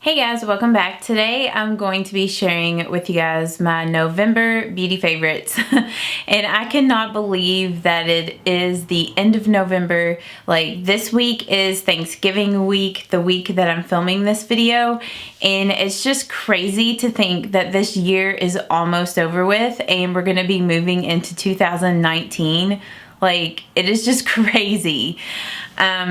Hey guys, welcome back. Today I'm going to be sharing with you guys my November beauty favorites. And I cannot believe that it is the end of November. Like, this week is Thanksgiving week, the week that I'm filming this video. And it's just crazy to think that this year is almost over with and we're gonna be moving into 2019. Like, it is just crazy.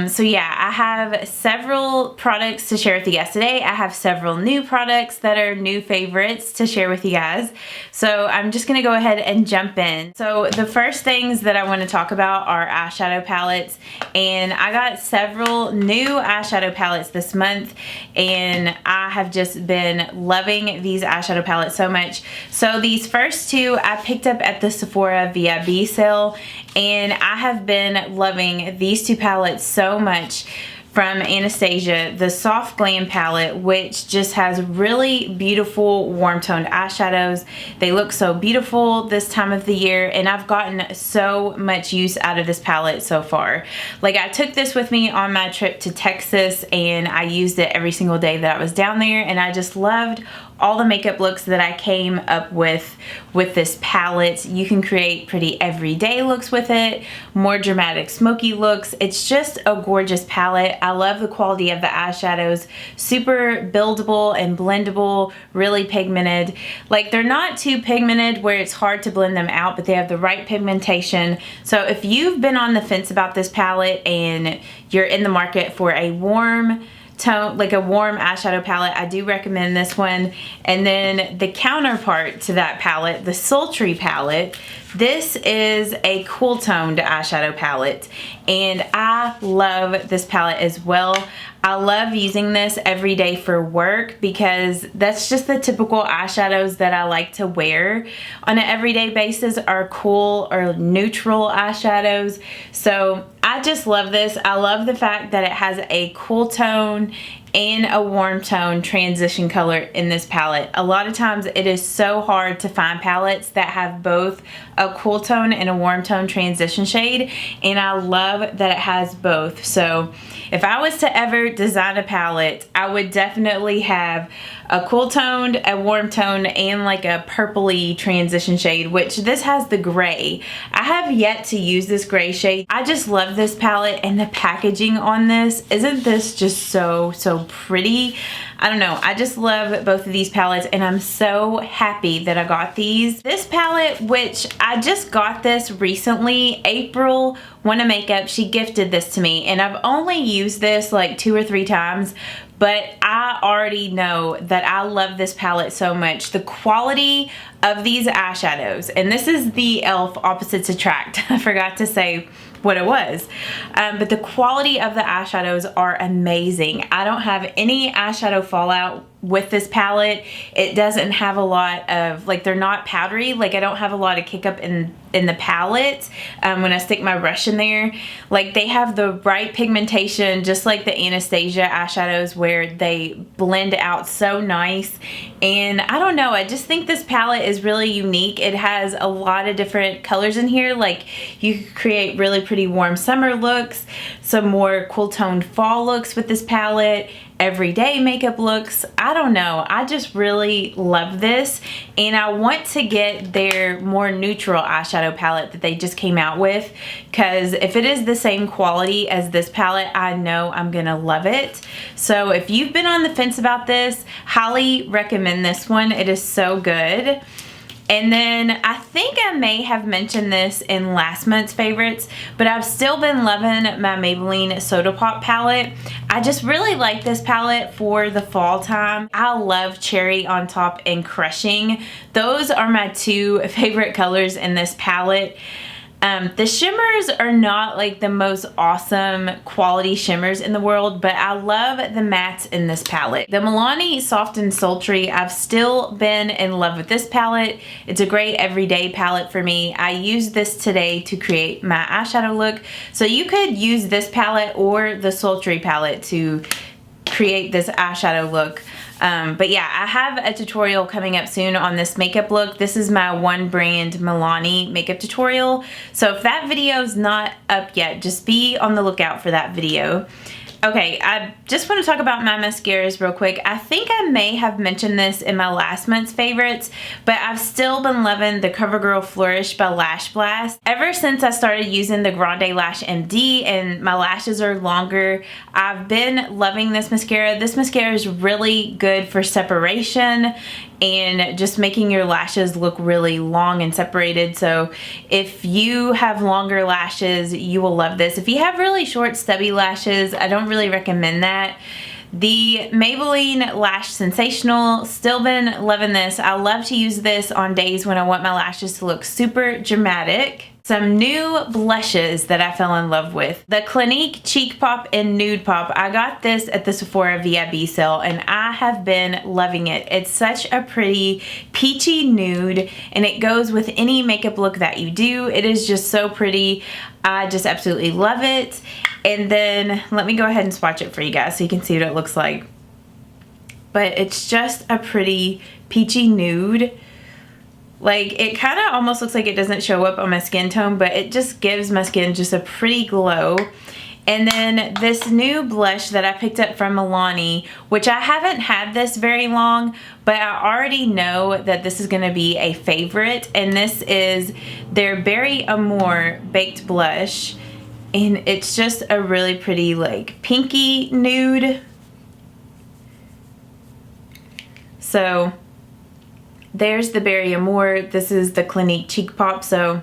So yeah, I have several products to share with you guys today. I have several new products that are new favorites to share with you guys. So I'm just gonna go ahead and jump in. So the first things that I want to talk about are eyeshadow palettes. And I got several new eyeshadow palettes this month and I have just been loving these eyeshadow palettes so much. So these first two I picked up at the Sephora VIB sale, and I have been loving these two palettes so much. From Anastasia, the Soft Glam palette, which just has really beautiful warm toned eyeshadows. They look so beautiful this time of the year, and I've gotten so much use out of this palette so far. Like, I took this with me on my trip to Texas and I used it every single day that I was down there, and I just loved all the makeup looks that I came up with this palette. You can create pretty everyday looks with it, more dramatic smoky looks. It's just a gorgeous palette. I love the quality of the eyeshadows. Super buildable and blendable, really pigmented. Like, they're not too pigmented where it's hard to blend them out, but they have the right pigmentation. So if you've been on the fence about this palette and you're in the market for a warm tone, like a warm eyeshadow palette, I do recommend this one. And then the counterpart to that palette, the Sultry palette, this is a cool toned eyeshadow palette, and I love this palette as well. I love using this every day for work because that's just the typical eyeshadows that I like to wear on an everyday basis, are cool or neutral eyeshadows. So I just love this. I love the fact that it has a cool tone and a warm tone transition color in this palette. A lot of times it is so hard to find palettes that have both a cool tone and a warm tone transition shade, and I love that it has both. So if I was to ever design a palette, I would definitely have a cool toned, a warm tone, and like a purpley transition shade, which this has the gray. I have yet to use this gray shade. I just love this palette, and the packaging on this, isn't this just so pretty? I don't know, I just love both of these palettes, and I'm so happy that I got these. This palette, which I just got this recently, April Wanna Makeup, she gifted this to me, and I've only used this like 2 or 3 times, but I already know that I love this palette so much. The quality of these eyeshadows, and this is the e.l.f. Opposites Attract. I forgot to say what it was, but the quality of the eyeshadows are amazing. I don't have any eyeshadow fallout with this palette. It doesn't have a lot of, like, they're not powdery. Like, I don't have a lot of kick up in the palette when I stick my brush in there. Like, they have the right pigmentation, just like the Anastasia eyeshadows, where they blend out so nice. And I don't know, I just think this palette is really unique. It has a lot of different colors in here. Like, you could create really pretty warm summer looks, some more cool toned fall looks with this palette, everyday makeup looks. I don't know, I just really love this, and I want to get their more neutral eyeshadow palette that they just came out with, because if it is the same quality as this palette, I know I'm gonna love it. So if you've been on the fence about this, highly recommend this one. It is so good. And then I think I may have mentioned this in last month's favorites, but I've still been loving my Maybelline Soda Pop palette. I just really like this palette for the fall time. I love Cherry on Top and Crushing. Those are my 2 favorite colors in this palette. The shimmers are not like the most awesome quality shimmers in the world, but I love the mattes in this palette. The Milani Soft and Sultry, I've still been in love with this palette. It's a great everyday palette for me. I used this today to create my eyeshadow look. So you could use this palette or the Sultry palette to create this eyeshadow look. But yeah, I have a tutorial coming up soon on this makeup look. This is my one brand Milani makeup tutorial. So if that video is not up yet, just be on the lookout for that video. Okay, I just want to talk about my mascaras real quick. I think I may have mentioned this in my last month's favorites, but I've still been loving the CoverGirl Flourish by Lash Blast. Ever since I started using the Grande Lash MD and my lashes are longer, I've been loving this mascara. This mascara is really good for separation and just making your lashes look really long and separated. So if you have longer lashes, you will love this. If you have really short stubby lashes, I don't really recommend that. The Maybelline Lash Sensational, still been loving this. I love to use this on days when I want my lashes to look super dramatic. Some new blushes that I fell in love with. The Clinique Cheek Pop and Nude Pop. I got this at the Sephora VIB sale and I have been loving it. It's such a pretty peachy nude and it goes with any makeup look that you do. It is just so pretty. I just absolutely love it. And then let me go ahead and swatch it for you guys so you can see what it looks like. But it's just a pretty peachy nude. Like, it kind of almost looks like it doesn't show up on my skin tone, but it just gives my skin just a pretty glow. And then this new blush that I picked up from Milani, which I haven't had this very long, but I already know that this is going to be a favorite. And this is their Berry Amour Baked Blush. And it's just a really pretty, like, pinky nude. So there's the Berry Amour. This is the Clinique Cheek Pop. So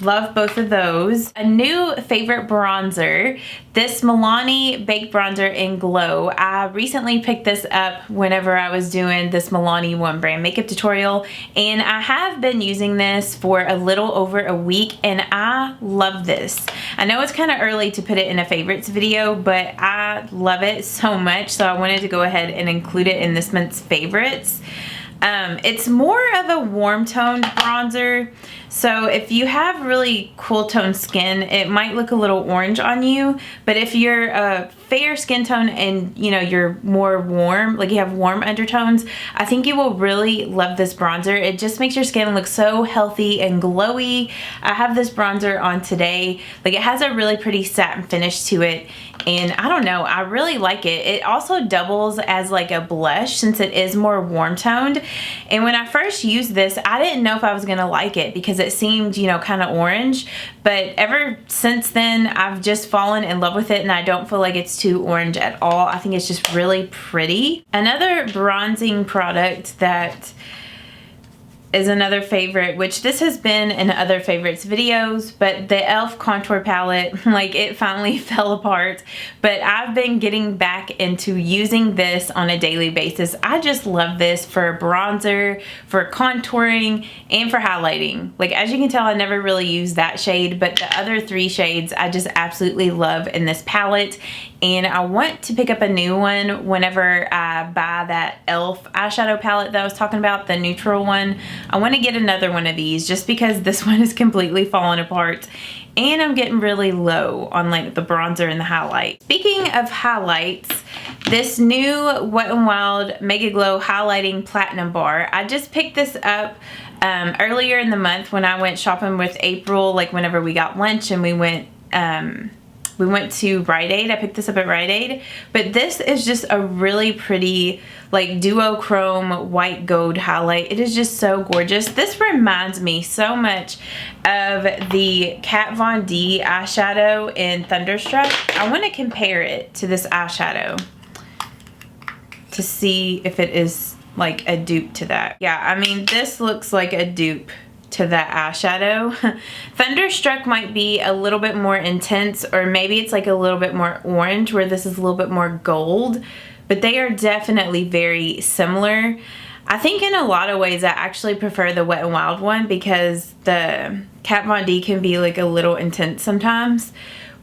love both of those. A new favorite bronzer, this Milani Baked Bronzer in Glow. I recently picked this up whenever I was doing this Milani One Brand makeup tutorial, and I have been using this for a little over a week and I love this. I know it's kind of early to put it in a favorites video, but I love it so much, so I wanted to go ahead and include it in this month's favorites. It's more of a warm toned bronzer, so if you have really cool toned skin, it might look a little orange on you, but if you're a fair skin tone and you know you're more warm, like you have warm undertones, I think you will really love this bronzer. It just makes your skin look so healthy and glowy. I have this bronzer on today. Like, it has a really pretty satin finish to it, and I don't know, I really like it. It also doubles as like a blush since it is more warm toned. And when I first used this, I didn't know if I was gonna like it because it seemed, you know, kind of orange. But ever since then, I've just fallen in love with it and I don't feel like it's too orange at all. I think it's just really pretty. Another bronzing product that is another favorite, which this has been in other favorites videos, but the e.l.f. contour palette, like, it finally fell apart, but I've been getting back into using this on a daily basis. I just love this for bronzer, for contouring, and for highlighting. Like, as you can tell, I never really use that shade, but the other three shades I just absolutely love in this palette. And I want to pick up a new one whenever I buy that e.l.f. eyeshadow palette that I was talking about, the neutral one. I want to get another one of these just because this one is completely falling apart and I'm getting really low on like the bronzer and the highlight. Speaking of highlights, this new Wet n Wild Mega Glow Highlighting Platinum Bar, I just picked this up earlier in the month when I went shopping with April, like whenever we got lunch and we went to Rite Aid. I picked this up at Rite Aid, but this is just a really pretty like duochrome white gold highlight. It is just so gorgeous. This reminds me so much of the Kat Von D eyeshadow in Thunderstruck. I want to compare it to this eyeshadow to see if it is like a dupe to that. Yeah, I mean, this looks like a dupe to that eyeshadow. Thunderstruck might be a little bit more intense, or maybe it's like a little bit more orange where this is a little bit more gold, but they are definitely very similar. I think in a lot of ways I actually prefer the Wet n Wild one because the Kat Von D can be like a little intense sometimes.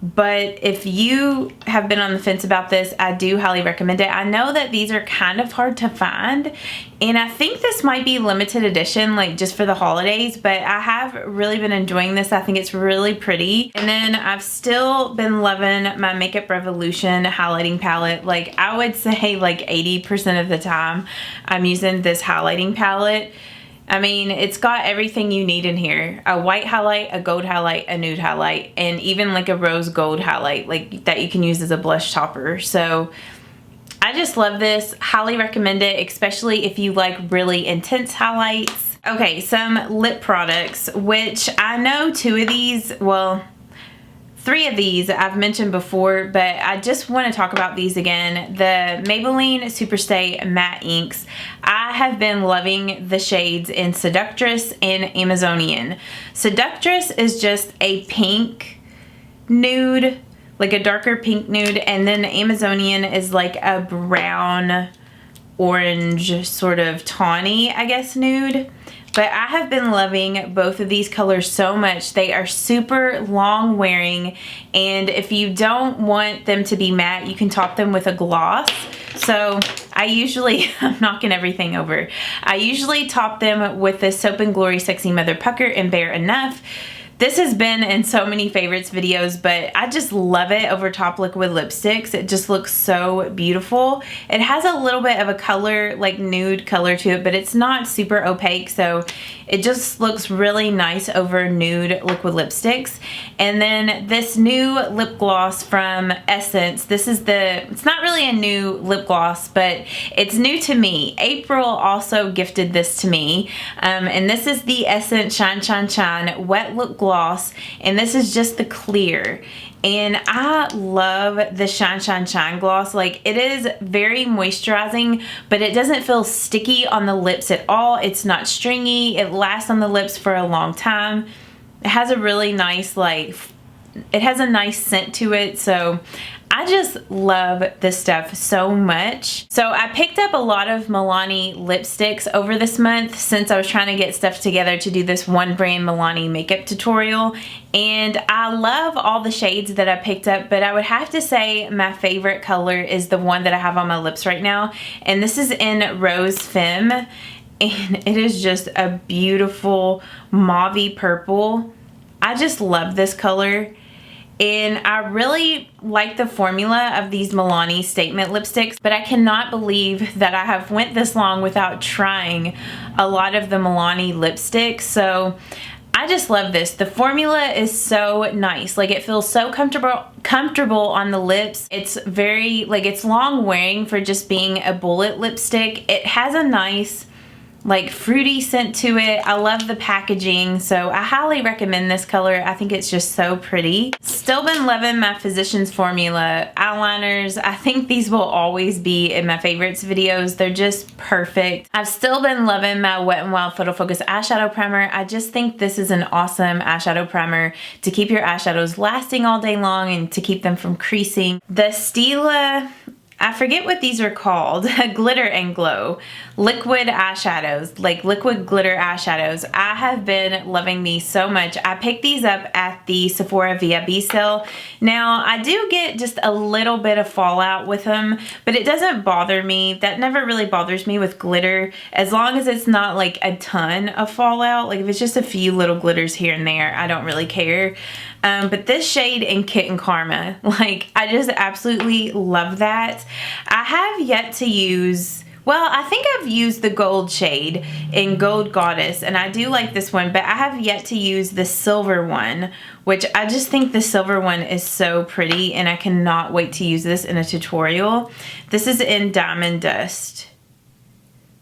But if you have been on the fence about this, I do highly recommend it. I know that these are kind of hard to find, and I think this might be limited edition, like just for the holidays, but I have really been enjoying this. I think it's really pretty. And then I've still been loving my Makeup Revolution highlighting palette. Like, I would say like 80% of the time I'm using this highlighting palette. I mean, it's got everything you need in here. A white highlight, a gold highlight, a nude highlight, and even like a rose gold highlight, like that you can use as a blush topper. So I just love this. Highly recommend it, especially if you like really intense highlights. Okay, some lip products, which I know 2 of these, well, 3 of these I've mentioned before, but I just want to talk about these again. The Maybelline Superstay Matte Inks. I have been loving the shades in Seductress and Amazonian. Seductress is just a pink nude, like a darker pink nude, and then the Amazonian is like a brown orange sort of tawny, I guess, nude. But I have been loving both of these colors so much. They are super long wearing, and if you don't want them to be matte, you can top them with a gloss. So I usually, I'm knocking everything over. I usually top them with the Soap and Glory Sexy Mother Pucker and Bare Enough. This has been in so many favorites videos, but I just love it over top liquid lipsticks. It just looks so beautiful. It has a little bit of a color, like nude color to it, but it's not super opaque, so it just looks really nice over nude liquid lipsticks. And then this new lip gloss from Essence. This is it's not really a new lip gloss, but it's new to me. April also gifted this to me. And this is the Essence Shine Shine Shine Wet Lip Gloss, and this is just the clear. And I love the Shine Shine Shine gloss. Like, it is very moisturizing, but it doesn't feel sticky on the lips at all. It's not stringy. It lasts on the lips for a long time. It has a really nice, like, it has a nice scent to it. So I just love this stuff so much. So I picked up a lot of Milani lipsticks over this month since I was trying to get stuff together to do this one brand Milani makeup tutorial. And I love all the shades that I picked up, but I would have to say my favorite color is the one that I have on my lips right now. And this is in Rose Femme. And it is just a beautiful mauvey purple. I just love this color. And I really like the formula of these Milani Statement lipsticks, but I cannot believe that I have went this long without trying a lot of the Milani lipsticks. So I just love this. The formula is so nice. Like, it feels so comfortable on the lips. It's very, like, it's long wearing for just being a bullet lipstick. It has a nice, like, fruity scent to it. I love the packaging, so I highly recommend this color. I think it's just so pretty. Still been loving my Physicians Formula eyeliners. I think these will always be in my favorites videos. They're just perfect. I've still been loving my Wet n Wild Photo Focus eyeshadow primer. I just think this is an awesome eyeshadow primer to keep your eyeshadows lasting all day long and to keep them from creasing. The Stila, I forget what these are called, Glitter and Glow liquid eyeshadows, like liquid glitter eyeshadows. I have been loving these so much. I picked these up at the Sephora VIB sale. Now, I do get just a little bit of fallout with them, but it doesn't bother me. That never really bothers me with glitter, as long as it's not like a ton of fallout. Like, if it's just a few little glitters here and there, I don't really care. But this shade in Kitten Karma, like, I just absolutely love that. I have yet to use, well, I think I've used the gold shade in Gold Goddess, and I do like this one, but I have yet to use the silver one, which I just think the silver one is so pretty, and I cannot wait to use this in a tutorial. This is in Diamond Dust.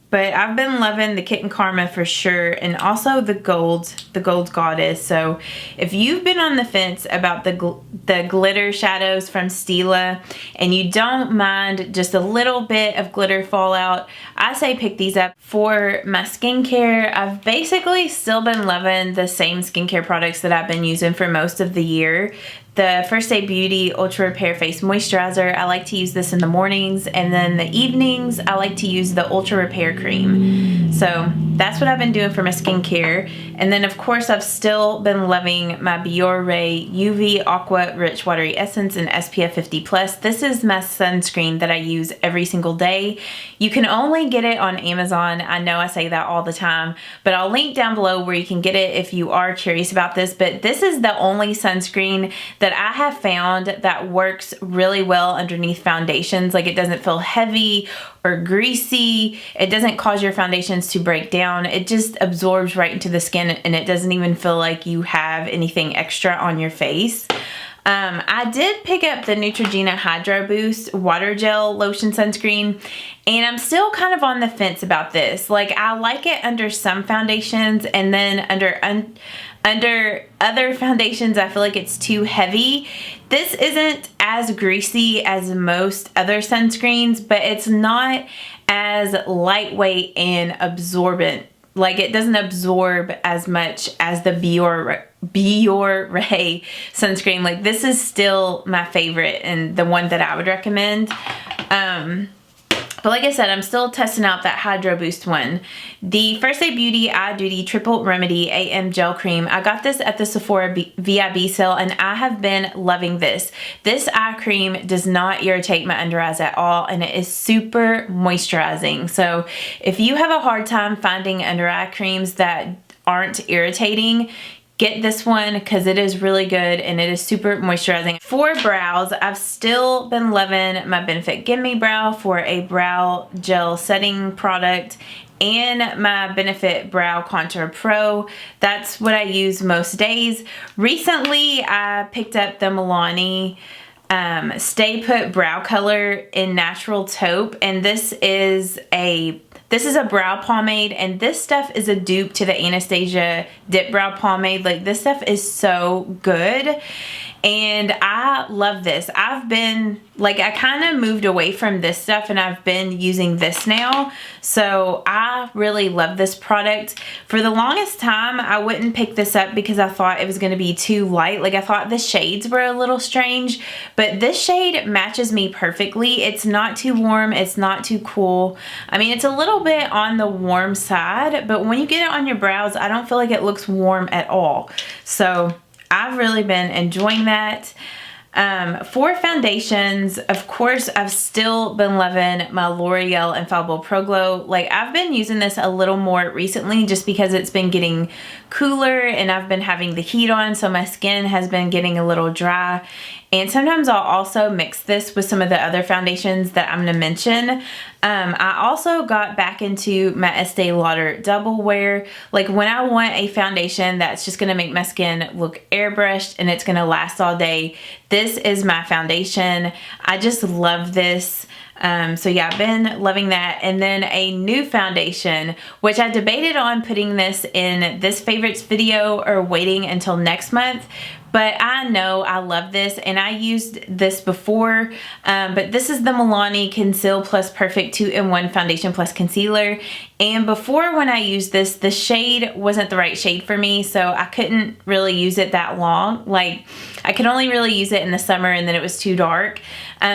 But I've been loving the Kitten Karma for sure, and also the Gold Goddess. So if you've been on the fence about the glitter shadows from Stila and you don't mind just a little bit of glitter fallout, I say pick these up. For my skincare, I've basically still been loving the same skincare products that I've been using for most of the year. The First Aid Beauty Ultra Repair Face Moisturizer, I like to use this in the mornings, and then the evenings I like to use the Ultra Repair Cream. So that's what I've been doing for my skincare. And then of course I've still been loving my Biore UV Aqua Rich Watery Essence in SPF 50+. This is my sunscreen that I use every single day. You can only get it on Amazon. I know I say that all the time, but I'll link down below where you can get it if you are curious about this. But this is the only sunscreen that I have found that works really well underneath foundations. Like, it doesn't feel heavy or greasy. It doesn't cause your foundations to break down. It just absorbs right into the skin, and it doesn't even feel like you have anything extra on your face. I did pick up the Neutrogena Hydro Boost Water Gel Lotion Sunscreen, and I'm still kind of on the fence about this. Like, I like it under some foundations, and then under other foundations, I feel like it's too heavy. This isn't as greasy as most other sunscreens, but it's not as lightweight and absorbent. Like, it doesn't absorb as much as the Biore sunscreen. Like, this is still my favorite and the one that I would recommend. But like I said, I'm still testing out that Hydro Boost one. The First Aid Beauty Eye Duty Triple Remedy AM Gel Cream. I got this at the Sephora VIB sale, and I have been loving this. This eye cream does not irritate my under eyes at all, and it is super moisturizing. So if you have a hard time finding under eye creams that aren't irritating, get this one because it is really good and it is super moisturizing. For brows, I've still been loving my Benefit Gimme Brow for a brow gel setting product, and my Benefit Brow Contour Pro. That's what I use most days. Recently, I picked up the Milani Stay Put Brow Color in Natural Taupe, and this is a brow pomade, and this stuff is a dupe to the Anastasia Dip Brow Pomade. Like, this stuff is so good, and I love this. I've been, like, I kind of moved away from this stuff, and I've been using this now, so I really love this product. For the longest time, I wouldn't pick this up because I thought it was going to be too light. Like, I thought the shades were a little strange, but this shade matches me perfectly. It's not too warm, it's not too cool. I mean, it's a little bit on the warm side, but when you get it on your brows, I don't feel like it looks warm at all. So I've really been enjoying that. For foundations, of course, I've still been loving my L'Oreal Infallible Pro Glow. Like, I've been using this a little more recently just because it's been getting cooler and I've been having the heat on, so my skin has been getting a little dry. And sometimes I'll also mix this with some of the other foundations that I'm going to mention. I also got back into my Estee Lauder Double Wear. Like, when I want a foundation that's just going to make my skin look airbrushed and it's going to last all day, this is my foundation. I just love this. So yeah, I've been loving that. And then a new foundation, which I debated on putting this in this favorites video or waiting until next month. But I know I love this, and I used this before, but this is the Milani Conceal Plus Perfect 2-in-1 Foundation Plus Concealer. And before, when I used this, the shade wasn't the right shade for me, so I couldn't really use it that long. Like, I could only really use it in the summer, and then it was too dark.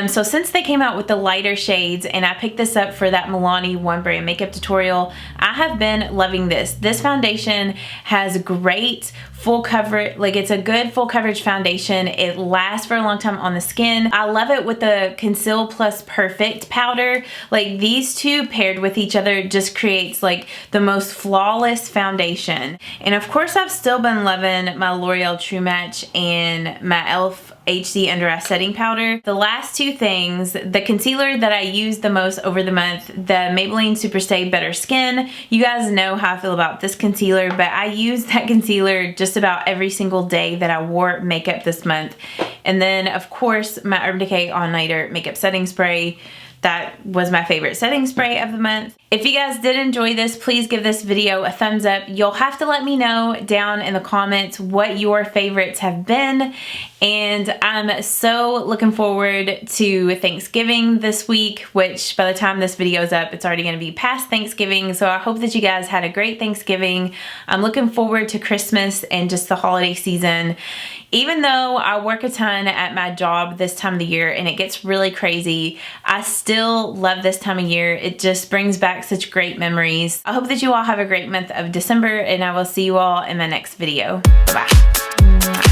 So since they came out with the lighter shades, and I picked this up for that Milani One Brand makeup tutorial, I have been loving this. This foundation has great full coverage. Like, it's a good full coverage foundation. It lasts for a long time on the skin. I love it with the Conceal Plus Perfect powder. Like, these two paired with each other just creates like the most flawless foundation. And of course, I've still been loving my L'Oreal True Match and my e.l.f. HD Under Eye Setting Powder. The last two things, the concealer that I used the most over the month, the Maybelline Superstay Better Skin. You guys know how I feel about this concealer, but I used that concealer just about every single day that I wore makeup this month. And then, of course, my Urban Decay All Nighter Makeup Setting Spray. That was my favorite setting spray of the month. If you guys did enjoy this, please give this video a thumbs up. You'll have to let me know down in the comments what your favorites have been. And I'm so looking forward to Thanksgiving this week, which by the time this video is up, it's already going to be past Thanksgiving. So I hope that you guys had a great Thanksgiving. I'm looking forward to Christmas and just the holiday season. Even though I work a ton at my job this time of the year and it gets really crazy, I still love this time of year. It just brings back such great memories. I hope that you all have a great month of December, and I will see you all in my next video. Bye.